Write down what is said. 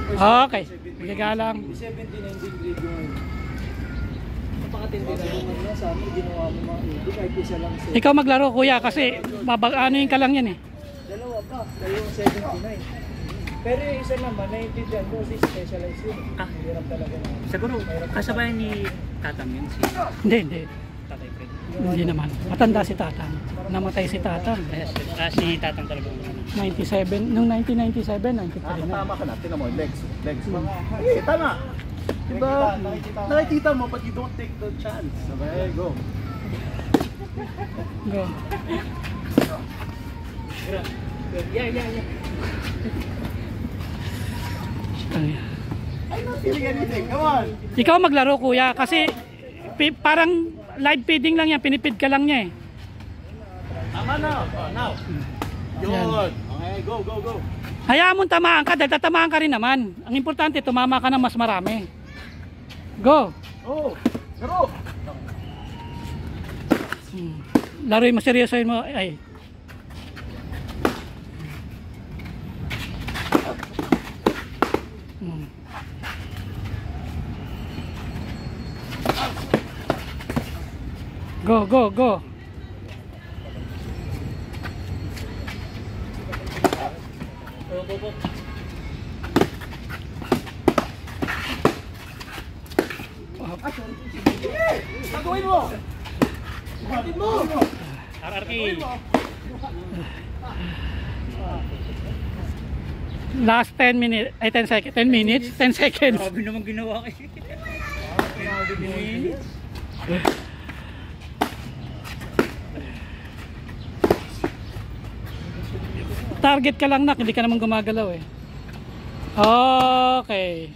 Okay. Galang. 79 degree doon. Napakatindi na naman na sa amin, ginawa mo mga hindi kahit isa lang sa... Ikaw maglaro kuya kasi ano ka lang yan eh. Dalawa pa, dalawang 79. Pero yung isa naman, naiintindihan ko si specialized yun. Hirap talaga na. Siguro, kasabayan ni Tatang yun si Hindi. Tatay Fred. Hindi naman. Matanda si Tatang. Namatay si Tatang. Si Tatang talaga. 97, nung 1997, 93 na. Tama ka na, tinan mo, legs. Eh, tama. Diba, nakikita mo, but you don't take the chance. Okay, go. Go. Yeah. I'm not feeling anything, come on. Ikaw maglaro kuya kasi parang live feeding lang yan, pinipid ka lang niya eh. Tama na. Oh, now. Yun. Okay, go. Hayaan mong tamaan ka, dahil tatamaan ka rin naman. Ang importante, tumama ka ng mas marami. Go! Oh, laro. Laruin mo, seryosoin mo. Ay. Go. Go. Gagawin mo. Gagawin mo. RRK. Last 10 minutes, ay 10 seconds, 10 minutes, 10 seconds. Grabe naman ginawa kayo. Target ka lang nak, hindi ka naman gumagalaw eh. Okay.